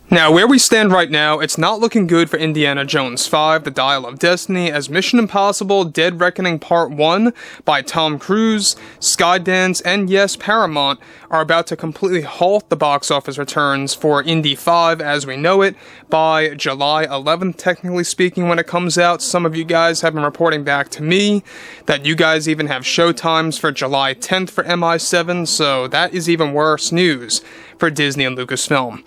Now, where we stand right now, it's not looking good for Indiana Jones 5, The Dial of Destiny, as Mission Impossible Dead Reckoning Part 1 by Tom Cruise, Skydance, and yes, Paramount are about to completely halt the box office returns for Indy 5 as we know it by July 11th, technically speaking, when it comes out. Some of you guys have been reporting back to me that you guys even have showtimes for July 10th for MI7, so that is even worse news for Disney and Lucasfilm.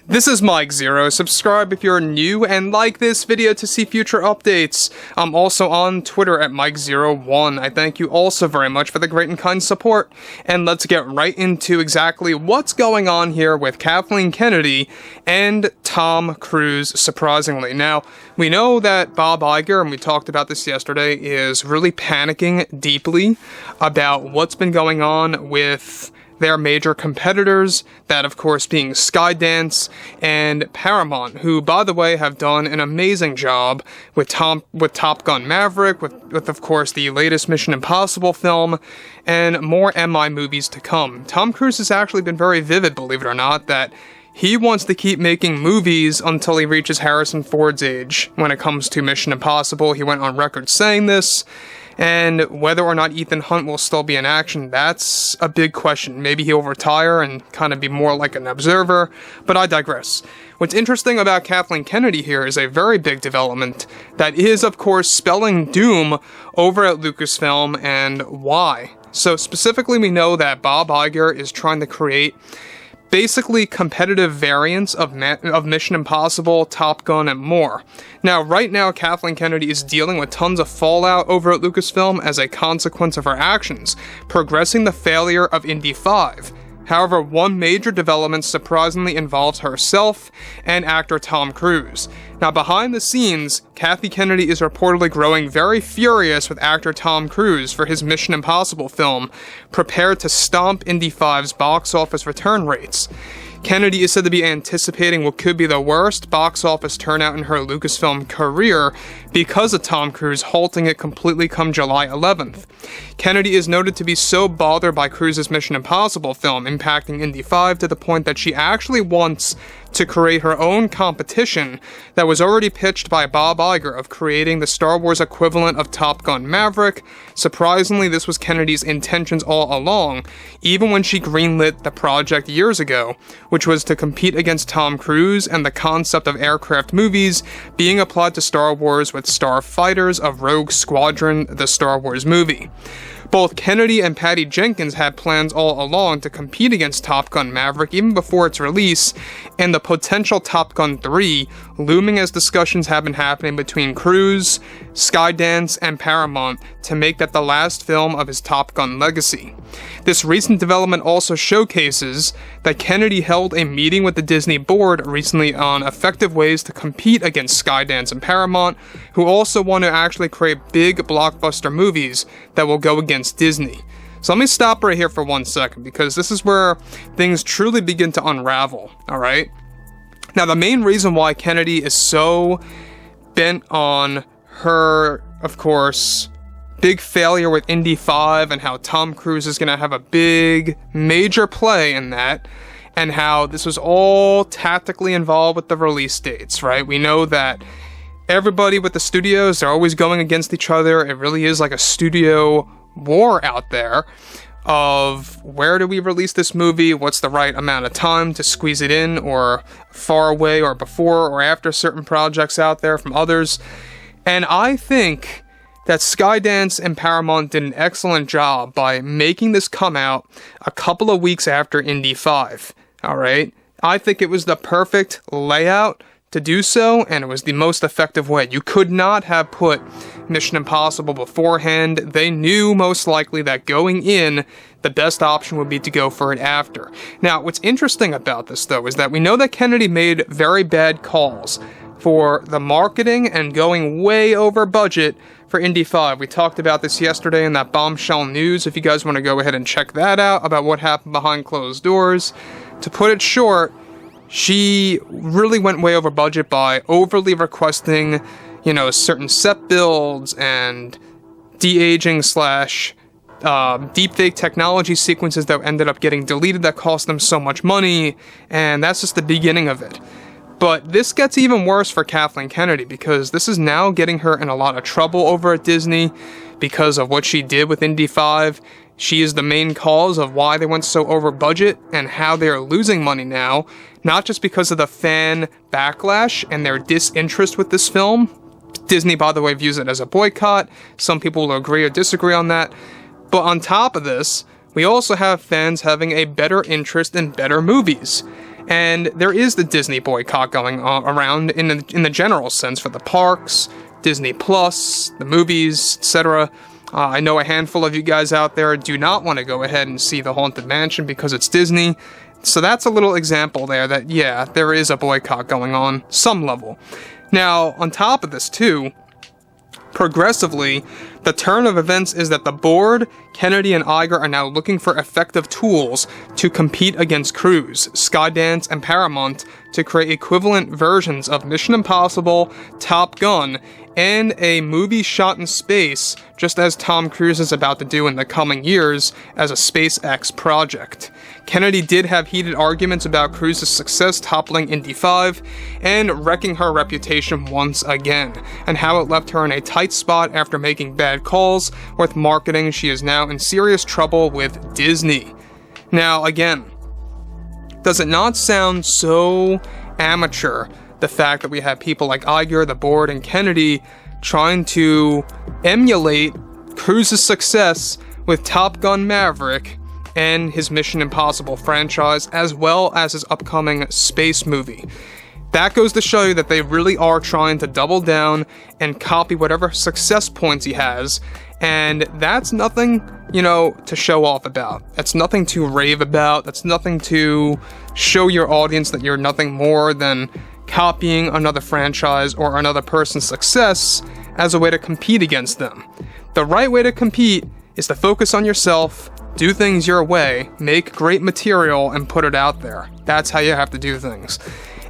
This is Mike Zero. Subscribe if you're new and like this video to see future updates. I'm also on Twitter at Mike01. I thank you also very much for the great and kind support. And let's get right into exactly what's going on here with Kathleen Kennedy and Tom Cruise, surprisingly. Now, we know that Bob Iger, and we talked about this yesterday, is really panicking deeply about what's been going on with their major competitors, that of course being Skydance and Paramount, who, by the way, have done an amazing job with Top Gun Maverick, with of course the latest Mission Impossible film, and more MI movies to come. Tom Cruise has actually been very vivid, believe it or not, that he wants to keep making movies until he reaches Harrison Ford's age when it comes to Mission Impossible. He went on record saying this. And whether or not Ethan Hunt will still be in action, that's a big question. Maybe he'll retire and kind of be more like an observer, but I digress. What's interesting about Kathleen Kennedy here is a very big development that is, of course, spelling doom over at Lucasfilm, and why. So specifically, we know that Bob Iger is trying to create basically competitive variants of Mission Impossible, Top Gun, and more. Now, right now, Kathleen Kennedy is dealing with tons of fallout over at Lucasfilm as a consequence of her actions, progressing the failure of Indy 5. However, one major development surprisingly involves herself and actor Tom Cruise. Now, behind the scenes, Kathy Kennedy is reportedly growing very furious with actor Tom Cruise for his Mission Impossible film, prepared to stomp Indy 5's box office return rates. Kennedy is said to be anticipating what could be the worst box office turnout in her Lucasfilm career because of Tom Cruise halting it completely come July 11th. Kennedy is noted to be so bothered by Cruise's Mission Impossible film impacting Indy 5 to the point that she actually wants to create her own competition that was already pitched by Bob Iger of creating the Star Wars equivalent of Top Gun Maverick. Surprisingly, this was Kennedy's intentions all along, even when she greenlit the project years ago, which was to compete against Tom Cruise and the concept of aircraft movies being applied to Star Wars with Starfighters of Rogue Squadron, the Star Wars movie. Both Kennedy and Patty Jenkins had plans all along to compete against Top Gun Maverick even before its release, and the potential Top Gun 3 looming as discussions have been happening between Cruise, Skydance, and Paramount to make that the last film of his Top Gun legacy. This recent development also showcases that Kennedy held a meeting with the Disney board recently on effective ways to compete against Skydance and Paramount, who also want to actually create big blockbuster movies that will go against Disney. So let me stop right here for 1 second, because this is where things truly begin to unravel, alright? Now, the main reason why Kennedy is so bent on her, of course, big failure with Indy 5 and how Tom Cruise is going to have a big, major play in that, and how this was all tactically involved with the release dates, right? We know that everybody with the studios, they're always going against each other. It really is like a studio war out there of where do we release this movie, what's the right amount of time to squeeze it in, or far away, or before or after certain projects out there from others. And I think that Skydance and Paramount did an excellent job by making this come out a couple of weeks after Indy 5, alright? I think it was the perfect layout to do so, and it was the most effective way. You could not have put Mission Impossible beforehand. They knew most likely that going in, the best option would be to go for it after. Now, what's interesting about this, though, is that we know that Kennedy made very bad calls for the marketing and going way over budget for Indy 5. We talked about this yesterday in that bombshell news, if you guys want to go ahead and check that out, about what happened behind closed doors. To put it short, she really went way over budget by overly requesting, certain set builds and de-aging / deepfake technology sequences that ended up getting deleted that cost them so much money, and that's just the beginning of it. But this gets even worse for Kathleen Kennedy, because this is now getting her in a lot of trouble over at Disney because of what she did with Indy 5. She is the main cause of why they went so over budget and how they are losing money now, not just because of the fan backlash and their disinterest with this film. Disney, by the way, views it as a boycott. Some people will agree or disagree on that. But on top of this, we also have fans having a better interest in better movies. And there is the Disney boycott going on around in the general sense for the parks, Disney Plus, the movies, etc. I know a handful of you guys out there do not want to go ahead and see The Haunted Mansion because it's Disney. So that's a little example there that, yeah, there is a boycott going on, some level. Now, on top of this too, progressively, the turn of events is that the board, Kennedy and Iger, are now looking for effective tools to compete against Cruise, Skydance, and Paramount to create equivalent versions of Mission Impossible, Top Gun, and a movie shot in space, just as Tom Cruise is about to do in the coming years as a SpaceX project. Kennedy did have heated arguments about Cruise's success toppling Indy 5 and wrecking her reputation once again, and how it left her in a tight spot after making bad calls with marketing. She is now in serious trouble with Disney. Now, again, does it not sound so amateur, the fact that we have people like Iger, the board, and Kennedy trying to emulate Cruise's success with Top Gun Maverick and his Mission Impossible franchise, as well as his upcoming space movie? That goes to show you that they really are trying to double down and copy whatever success points he has, and that's nothing, to show off about. That's nothing to rave about. That's nothing to show your audience that you're nothing more than copying another franchise or another person's success as a way to compete against them. The right way to compete is to focus on yourself, do things your way, make great material, and put it out there. That's how you have to do things.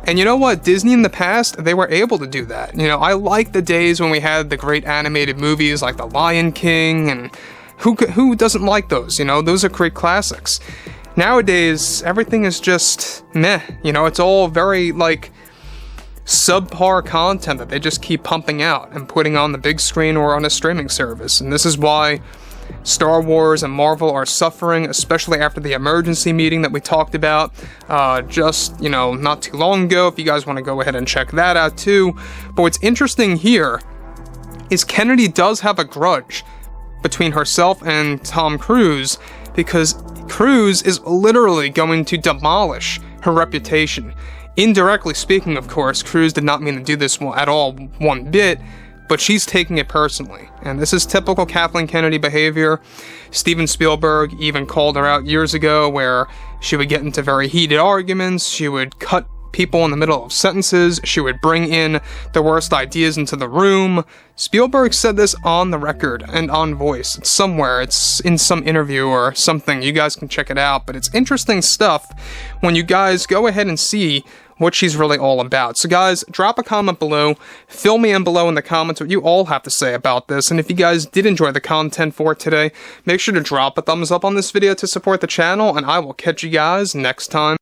And you know what? Disney in the past, they were able to do that. I like the days when we had the great animated movies like The Lion King, and who doesn't like those? Those are great classics. Nowadays, everything is just meh. It's all very, subpar content that they just keep pumping out and putting on the big screen or on a streaming service. And this is why Star Wars and Marvel are suffering, especially after the emergency meeting that we talked about just, not too long ago, if you guys want to go ahead and check that out too. But what's interesting here is Kennedy does have a grudge between herself and Tom Cruise, because Cruise is literally going to demolish her reputation. Indirectly speaking, of course, Cruise did not mean to do this at all one bit, but she's taking it personally. And this is typical Kathleen Kennedy behavior. Steven Spielberg even called her out years ago, where she would get into very heated arguments, she would cut people in the middle of sentences, she would bring in the worst ideas into the room. Spielberg said this on the record and on Voice. It's somewhere, it's in some interview or something, you guys can check it out, but it's interesting stuff when you guys go ahead and see what she's really all about. So guys, drop a comment below, fill me in below in the comments what you all have to say about this, and if you guys did enjoy the content for today, make sure to drop a thumbs up on this video to support the channel, and I will catch you guys next time.